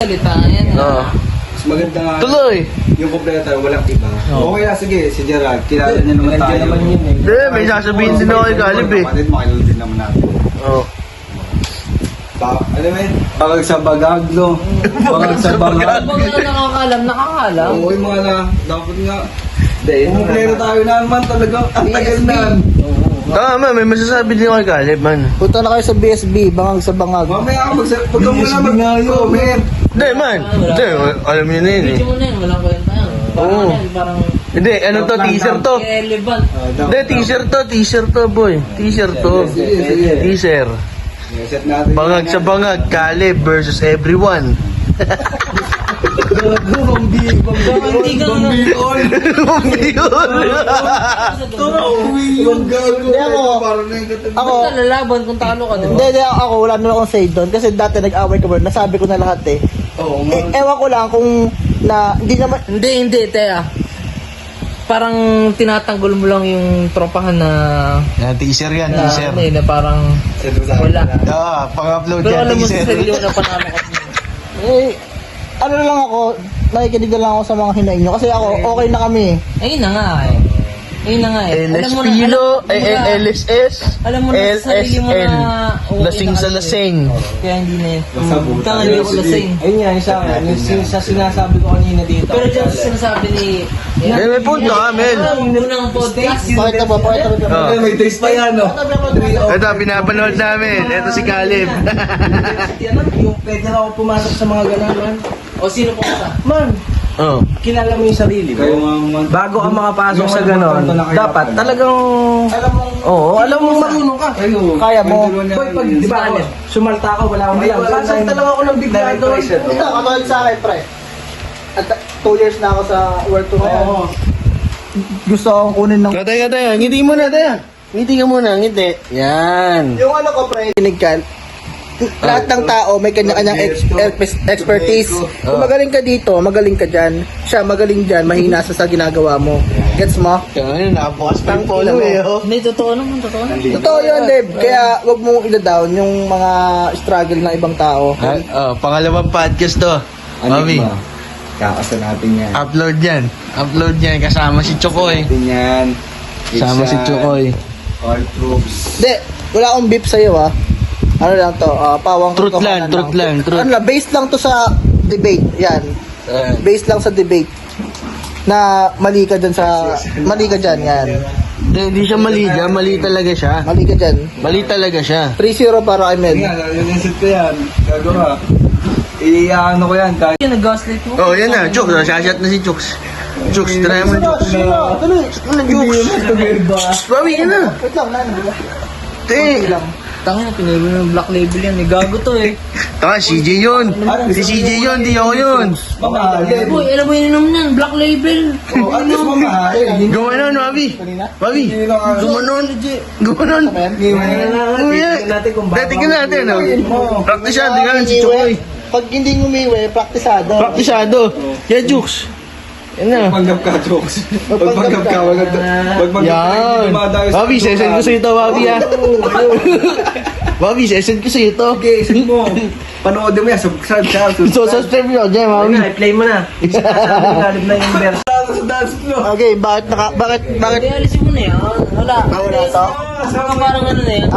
salita. Yan. Oo. Mas maganda nga. Tuloy. Yung kompleto, walang iba. Okay lang, sige, si Gerald. Kilala niya naman tayo. naman yun eh. Hindi, may sasabihin din ako kay Caleb eh. Kapatid, makilala din naman natin. Oo. Alam mo yun? Bakag sa bagaglo. Bakag sa bangag. Pag nakakalam. Oo, yung mga na, dapat nga. Kumplero tayo naman talaga. Ang tagal na. Tama, may masasabi din ako kay Caleb, man. Punta na kayo sa BSB, bangag sa bangag. Mamaya ako pag ka muna mag-comment. Hindi, man. Hindi, alam niyo na yun eh. Video mo na yun, walang kwenta yan. Oo. Parang Hindi, ano to, teaser to. relevant. Hindi, teaser to, boy. Teaser to. Teaser. Set natin. Bangag sa bangag, Caleb versus everyone. Hindi ka na. Hindi ako. Ako, Lalaban kung talo ka, di ba? hindi, ako, wala naman akong say doon. Kasi dati nag-away ka ba, nasabi ko na lahat eh. Oo, Ewan ko lang kung hindi naman, Hindi, Tea. Parang tinatanggol mo lang yung tropahan na Yan, teaser yan, na, teaser. ano, na parang wala. Pang-upload Pero yan, alam mo sa teaser. sarili mo na panalo ka. ano na lang ako, nakikinig na lang ako sa mga hinaing nyo. Kasi ako, okay na kami eh. Ayun na nga eh. Ayun na nga eh. LS Pilo, LSS, alam mo na sa sarili mo LSN. na Lasing sa lasing. kaya hindi na yun. Masabutan. Kaya hindi ako lasing. Ayun nga, isa nga, yung sa sinasabi ko kanina dito. Pero dyan sa sinasabi ni... May punto ka, men. Unang podcast. Pakita ba, pakita ba? Oh. May taste pa yan, no? Ito, pinapanood namin. Ito si Caleb. Yung pwede na ako pumasok sa mga ganun, man. O sino po ka? Man, Oh. kilala mo yung sarili Kayo mo. mga Bago ka makapasok Yung sa mga ganon, kwento na kayo. dapat talagang... Oo, alam mo marunong ka. Kayo. Kaya mo. Boy, Boy, pag di ba ako, sumalta ka, wala akong alam. Kasang talaga ako ng bigla doon. Ito, katulad sa akin, pre. At 2 years na ako sa work to ngayon. Gusto akong kunin ng... Kaya. Ngiti mo na, tayo. Ngiti ka muna, ngiti. Yan. Yung ano ko, pre, kinig ka. Lahat ng tao may kanya-kanyang expertise. Kung magaling ka dito, magaling ka dyan. Siya magaling dyan, mahina sa ginagawa mo. Gets mo? Kaya nabukas pa yung polo eh. Oh. Hindi, totoo naman. Totoo yun, Deb. Kaya wag mong ida-down yung mga struggle ng ibang tao. Pangalawang podcast to. Mami, Kakasa natin yan. upload yan. Upload yan. Kasama si Chokoy. Natin yan. Kasama si Chokoy. All troops. Hindi, wala akong beef sa'yo, ha. Ano lang to, pawang Truth totohanan lang. Ano lang, based lang to sa debate. Yan. Based lang sa debate. Na mali ka dyan yan. Hindi siya maliga. Mali talaga siya. Mali ka dyan. Mali talaga siya. 3-0 para kay Med. Yan, yun ko yan. Gagawa. Ano ko yan, kahit Yung nag-gaslight mo? Oh, yan na. Chooks. Sashat na si Chooks. Chooks, try mo Chooks. Tuloy. Ano Chooks? Bawi ka na. Wait lang, nan. Te. Tangina, pinili ng black label yan. May gago to eh. Taka, CJ yun. Si CJ yun, di ako yun. mamahalin. Boy, alam mo yun naman yan. Black label. Oh, at least mamahalin. Gumanon, Mavi. Mavi. Gumanon. Gumanon. Dati ka natin, ano? Praktisyan, di ka lang si Chokoy. Pag hindi ngumiwi, praktisado. Praktisado. Yan, Jukes. Yan na. Magpanggap ka, jokes. Magpanggap ka, magpanggap Yan. Mavi, sesend ko sa ito, Mavi, ha. Mavi, sesend ko sa ito. Okay, isip mo. Panoodin mo yan, subscribe ka. So, subscribe nyo dyan, Mavi. Play mo na. Sabi na yung verse. Sa dance floor. Okay, bakit Hindi, alisin mo na yan. Wala. Wala to? Parang ano na yan.